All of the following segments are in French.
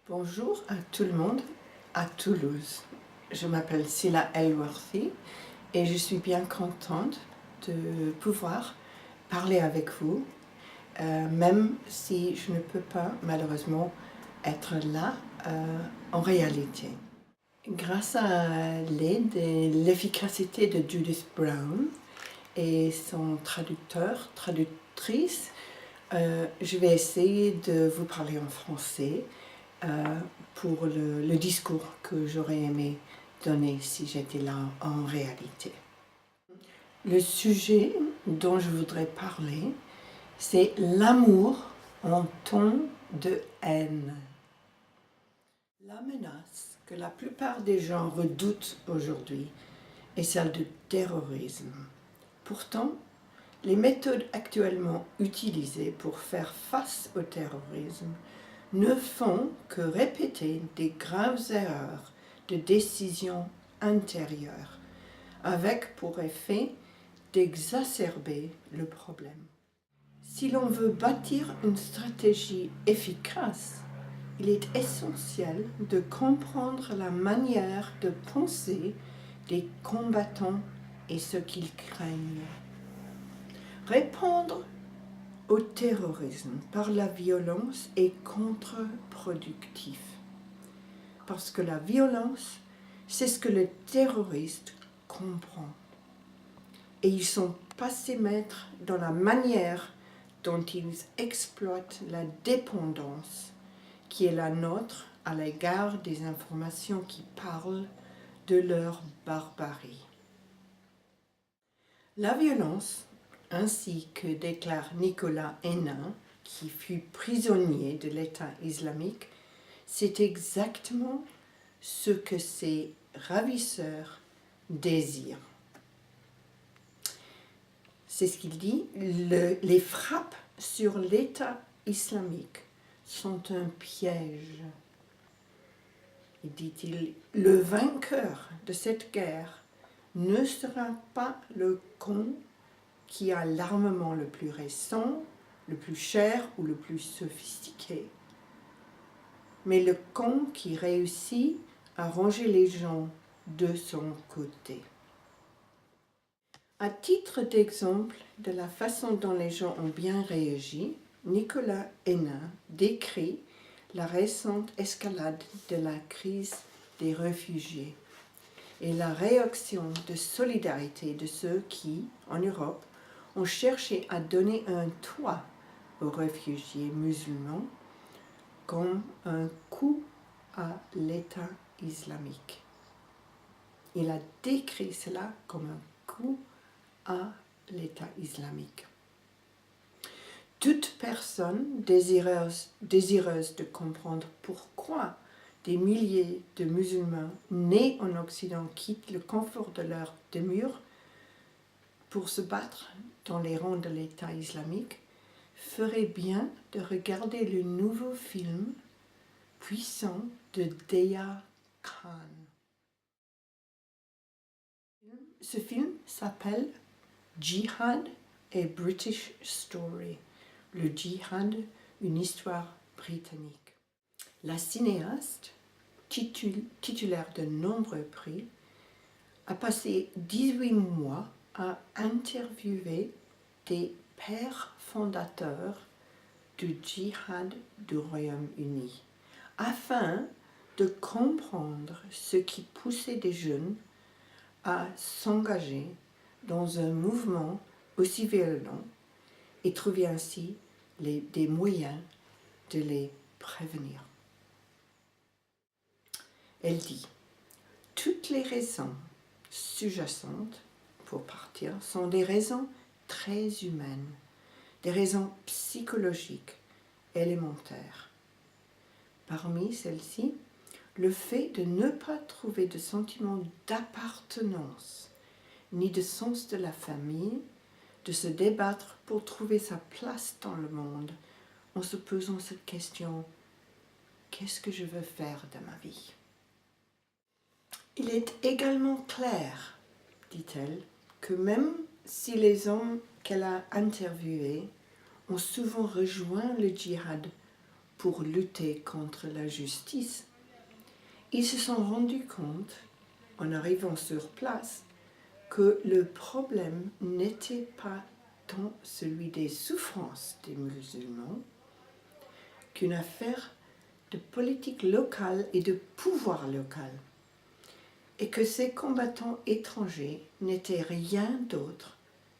Bonjour à tout le monde à Toulouse. Je m'appelle Sila Elworthy et je suis bien contente de pouvoir parler avec vous, même si je ne peux pas malheureusement être là en réalité. Grâce à l'aide et l'efficacité de Judith Brown et son traductrice, je vais essayer de vous parler en français pour le discours que j'aurais aimé donner si j'étais là en réalité. Le sujet dont je voudrais parler, c'est l'amour en ton de haine. La menace que la plupart des gens redoutent aujourd'hui est celle du terrorisme. Pourtant, les méthodes actuellement utilisées pour faire face au terrorisme ne font que répéter des graves erreurs de décision intérieure, avec pour effet d'exacerber le problème. Si l'on veut bâtir une stratégie efficace, il est essentiel de comprendre la manière de penser des combattants et ce qu'ils craignent. Répondre au terrorisme par la violence est contre-productif. Parce que la violence, c'est ce que le terroriste comprend. Et ils sont passés maîtres dans la manière dont ils exploitent la dépendance qui est la nôtre à l'égard des informations qui parlent de leur barbarie. La violence, ainsi que déclare Nicolas Hénin, qui fut prisonnier de l'État islamique, c'est exactement ce que ces ravisseurs désirent. C'est ce qu'il dit, les frappes sur l'État islamique sont un piège. Et dit-il, le vainqueur de cette guerre ne sera pas le con qui a l'armement le plus récent, le plus cher ou le plus sophistiqué, mais le con qui réussit à ranger les gens de son côté. À titre d'exemple de la façon dont les gens ont bien réagi, Nicolas Hénin décrit la récente escalade de la crise des réfugiés et la réaction de solidarité de ceux qui, en Europe, ont cherché à donner un toit aux réfugiés musulmans comme un coup à l'État islamique. Il a décrit cela comme un coup à l'État islamique. Toute personne désireuse de comprendre pourquoi des milliers de musulmans nés en Occident quittent le confort de leur demeure pour se battre dans les rangs de l'État islamique ferait bien de regarder le nouveau film Puissant de Deya Khan. Ce film s'appelle Jihad et British Story, le djihad, une histoire britannique. La cinéaste, titulaire de nombreux prix, a passé 18 mois à interviewer des pères fondateurs du djihad du Royaume-Uni, afin de comprendre ce qui poussait des jeunes à s'engager dans un mouvement aussi violent et trouver ainsi des moyens de les prévenir. Elle dit, toutes les raisons sous-jacentes pour partir sont des raisons très humaines, des raisons psychologiques élémentaires. Parmi celles-ci, le fait de ne pas trouver de sentiment d'appartenance, ni de sens de la famille, de se débattre pour trouver sa place dans le monde, en se posant cette question, qu'est-ce que je veux faire de ma vie? Il est également clair, dit-elle, que même si les hommes qu'elle a interviewés ont souvent rejoint le djihad pour lutter contre la justice, ils se sont rendus compte, en arrivant sur place, que le problème n'était pas tant celui des souffrances des musulmans qu'une affaire de politique locale et de pouvoir local, et que ces combattants étrangers n'étaient rien d'autre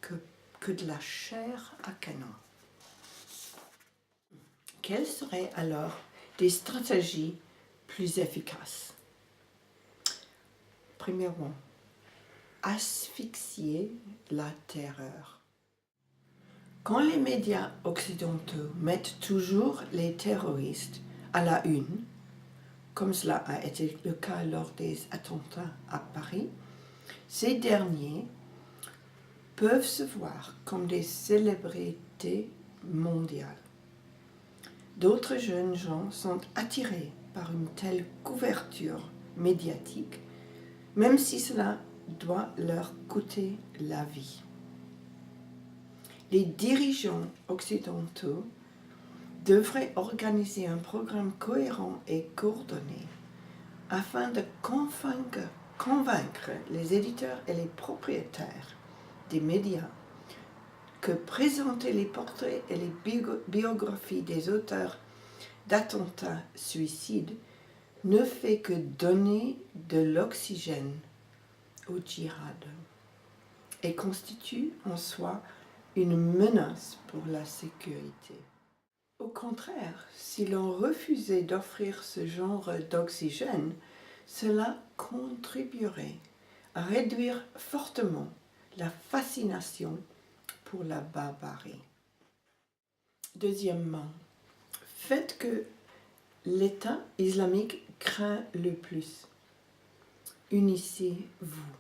que de la chair à canon. Quelles seraient alors des stratégies plus efficaces? Premièrement, asphyxier la terreur. Quand les médias occidentaux mettent toujours les terroristes à la une, comme cela a été le cas lors des attentats à Paris, ces derniers peuvent se voir comme des célébrités mondiales. D'autres jeunes gens sont attirés par une telle couverture médiatique, même si cela doit leur coûter la vie. Les dirigeants occidentaux devraient organiser un programme cohérent et coordonné afin de convaincre les éditeurs et les propriétaires des médias que présenter les portraits et les biographies des auteurs d'attentats suicides ne fait que donner de l'oxygène au djihad et constitue en soi une menace pour la sécurité. Au contraire, si l'on refusait d'offrir ce genre d'oxygène, cela contribuerait à réduire fortement la fascination pour la barbarie. Deuxièmement, faites que l'État islamique craint le plus. Unissez-vous.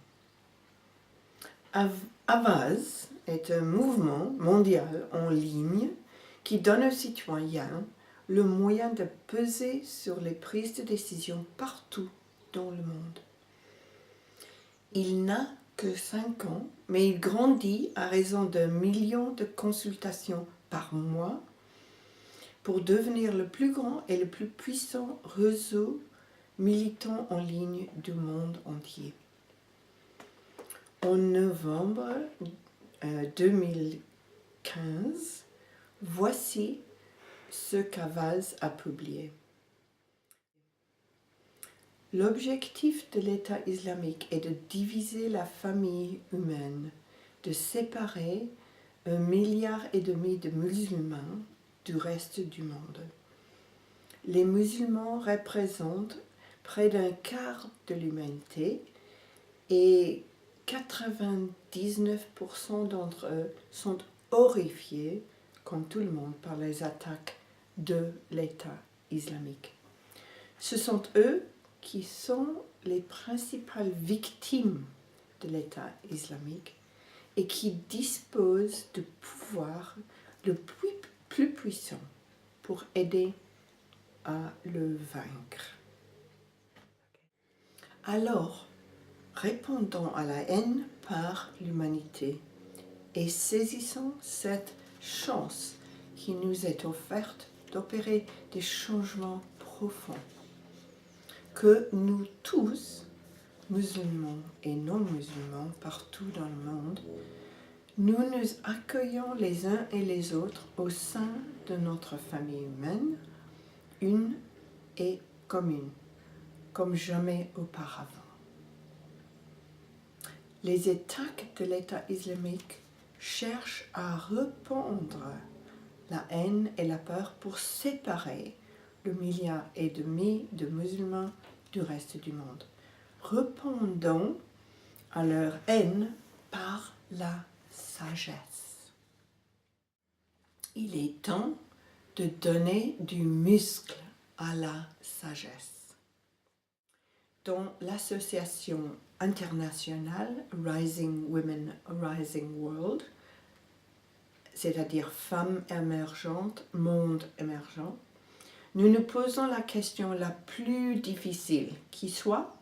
Avaz est un mouvement mondial en ligne qui donne aux citoyens le moyen de peser sur les prises de décision partout dans le monde. Il n'a que 5 ans, mais il grandit à raison de millions de consultations par mois pour devenir le plus grand et le plus puissant réseau militant en ligne du monde entier. En novembre 2015, voici ce qu'Avaz a publié. L'objectif de l'État islamique est de diviser la famille humaine, de séparer 1,5 milliard de musulmans du reste du monde. Les musulmans représentent près d'un quart de l'humanité et 99% d'entre eux sont horrifiés, comme tout le monde, par les attaques de l'État islamique. Ce sont eux qui sont les principales victimes de l'État islamique et qui disposent du pouvoir le plus puissant pour aider à le vaincre. Alors, répondons à la haine par l'humanité et saisissons cette chance qui nous est offerte d'opérer des changements profonds. Que nous tous, musulmans et non-musulmans, partout dans le monde, nous nous accueillons les uns et les autres au sein de notre famille humaine, une et commune, comme jamais auparavant. Les attaques de l'État islamique cherchent à répandre la haine et la peur pour séparer le 1,5 milliard de musulmans du reste du monde. Répondons à leur haine par la sagesse. Il est temps de donner du muscle à la sagesse. Dans l'association internationale Rising Women, Rising World, c'est-à-dire Femmes émergentes, Monde émergent, nous nous posons la question la plus difficile, qui soit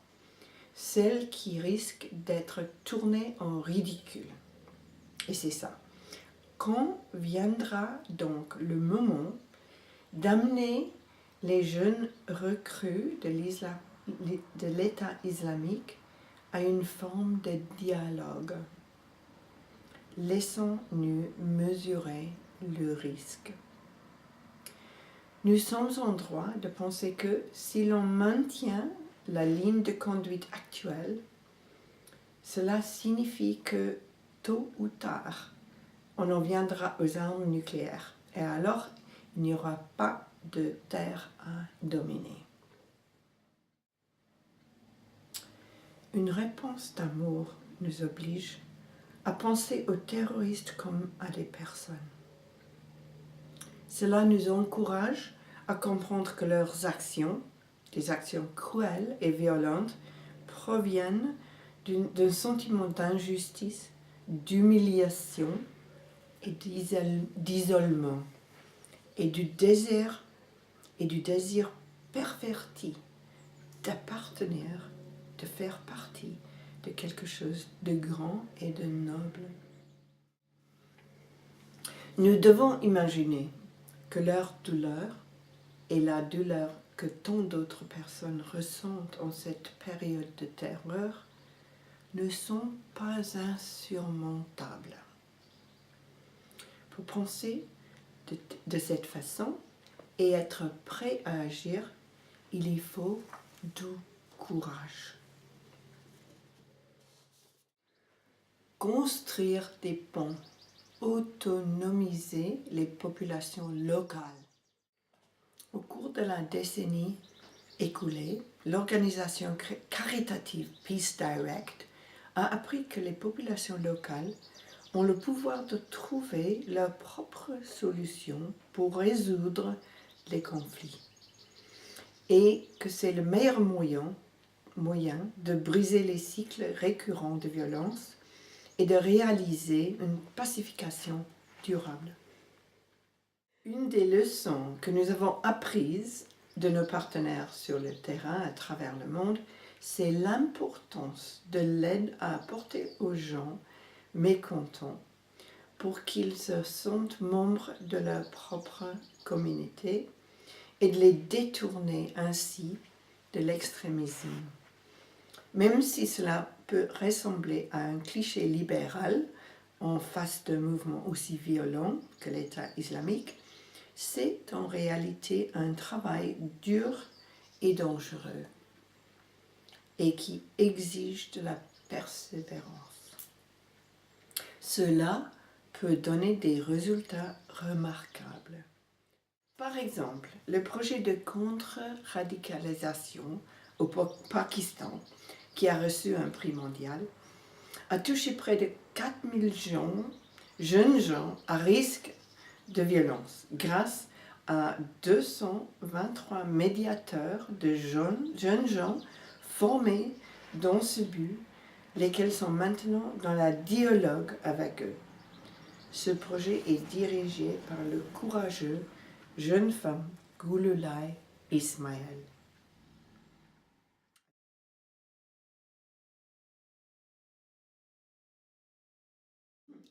celle qui risque d'être tournée en ridicule. Et c'est ça. Quand viendra donc le moment d'amener les jeunes recrues de l'État islamique à une forme de dialogue. Laissons-nous mesurer le risque. Nous sommes en droit de penser que si l'on maintient la ligne de conduite actuelle, cela signifie que tôt ou tard, on en viendra aux armes nucléaires et alors il n'y aura pas de terre à dominer. Une réponse d'amour nous oblige à penser aux terroristes comme à des personnes. Cela nous encourage à comprendre que leurs actions, des actions cruelles et violentes, proviennent d'un sentiment d'injustice, d'humiliation et d'isolement, et du désir perverti d'appartenir, de faire partie de quelque chose de grand et de noble. Nous devons imaginer que leur douleur et la douleur que tant d'autres personnes ressentent en cette période de terreur ne sont pas insurmontables. Pour penser de cette façon et être prêt à agir, il y faut du courage. Construire des ponts, autonomiser les populations locales. Au cours de la décennie écoulée, l'organisation caritative Peace Direct a appris que les populations locales ont le pouvoir de trouver leurs propres solutions pour résoudre les conflits et que c'est le meilleur moyen de briser les cycles récurrents de violence et de réaliser une pacification durable. Une des leçons que nous avons apprises de nos partenaires sur le terrain à travers le monde, c'est l'importance de l'aide à apporter aux gens mécontents pour qu'ils se sentent membres de leur propre communauté et de les détourner ainsi de l'extrémisme. Même si cela peut ressembler à un cliché libéral en face de mouvements aussi violents que l'État islamique, c'est en réalité un travail dur et dangereux et qui exige de la persévérance. Cela peut donner des résultats remarquables. Par exemple, le projet de contre-radicalisation au Pakistan, qui a reçu un prix mondial, a touché près de 4000 jeunes gens à risque de violence, grâce à 223 médiateurs de jeunes gens formés dans ce but, lesquels sont maintenant dans la dialogue avec eux. Ce projet est dirigé par le courageux jeune femme Gululay Ismail.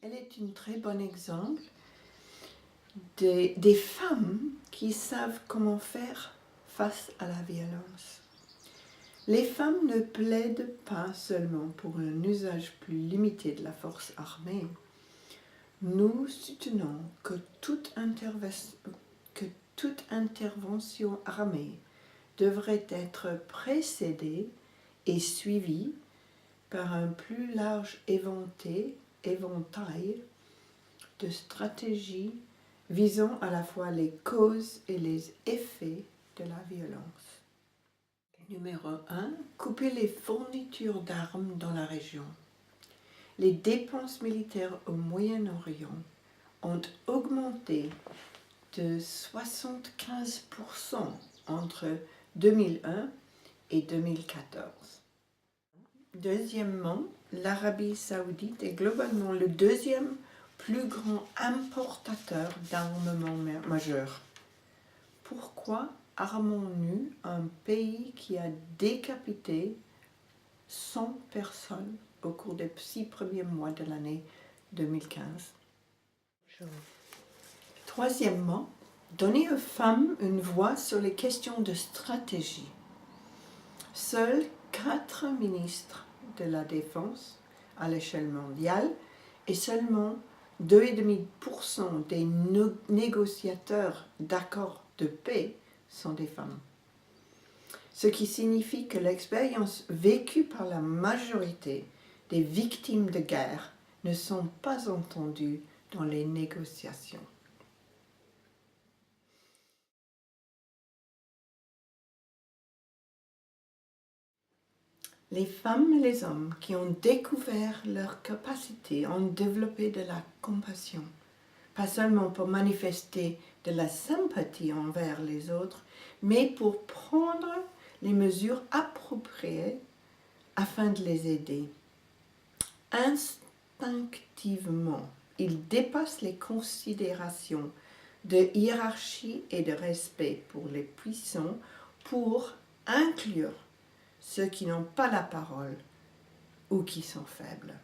Elle est un très bon exemple des femmes qui savent comment faire face à la violence. Les femmes ne plaident pas seulement pour un usage plus limité de la force armée. Nous soutenons que toute intervention armée devrait être précédée et suivie par un plus large éventail de stratégies visant à la fois les causes et les effets de la violence. Numéro 1. Couper les fournitures d'armes dans la région. Les dépenses militaires au Moyen-Orient ont augmenté de 75% entre 2001 et 2014. Deuxièmement, l'Arabie saoudite est globalement le deuxième plus grand importateur d'armement majeur. Pourquoi armons-nous un pays qui a décapité 100 personnes au cours des 6 premiers mois de l'année 2015? Troisièmement, donner aux femmes une voix sur les questions de stratégie. Seuls 4 ministres de la Défense à l'échelle mondiale et seulement 2,5% des négociateurs d'accords de paix sont des femmes. Ce qui signifie que l'expérience vécue par la majorité des victimes de guerre ne sont pas entendues dans les négociations. Les femmes et les hommes qui ont découvert leur capacité ont développé de la compassion, pas seulement pour manifester de la sympathie envers les autres, mais pour prendre les mesures appropriées afin de les aider. Instinctivement, ils dépassent les considérations de hiérarchie et de respect pour les puissants pour inclure ceux qui n'ont pas la parole ou qui sont faibles.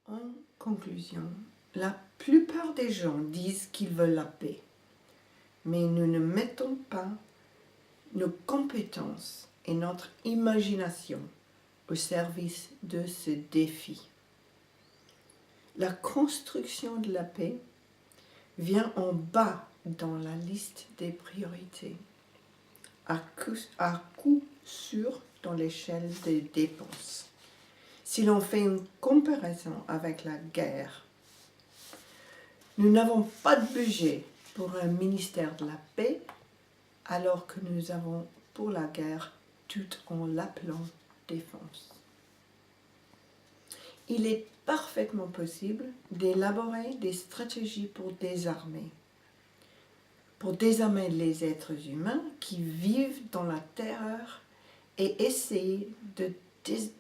En conclusion, la plupart des gens disent qu'ils veulent la paix, mais nous ne mettons pas nos compétences et notre imagination au service de ce défi. La construction de la paix vient en bas dans la liste des priorités, à coup sûr dans l'échelle des dépenses. Si l'on fait une comparaison avec la guerre, nous n'avons pas de budget pour un ministère de la paix, alors que nous avons pour la guerre tout en l'appelant défense. Il est parfaitement possible d'élaborer des stratégies pour désarmer les êtres humains qui vivent dans la terreur et essayer de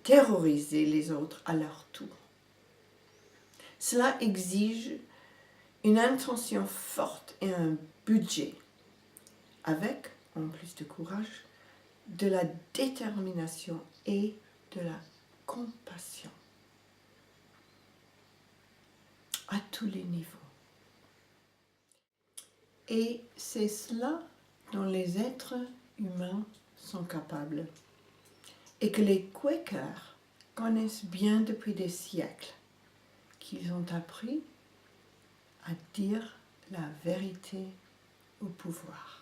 terroriser les autres à leur tour. Cela exige une intention forte et un budget, avec, en plus de courage, de la détermination et de la compassion à tous les niveaux. Et c'est cela dont les êtres humains sont capables et que les Quakers connaissent bien depuis des siècles, qu'ils ont appris à dire la vérité au pouvoir.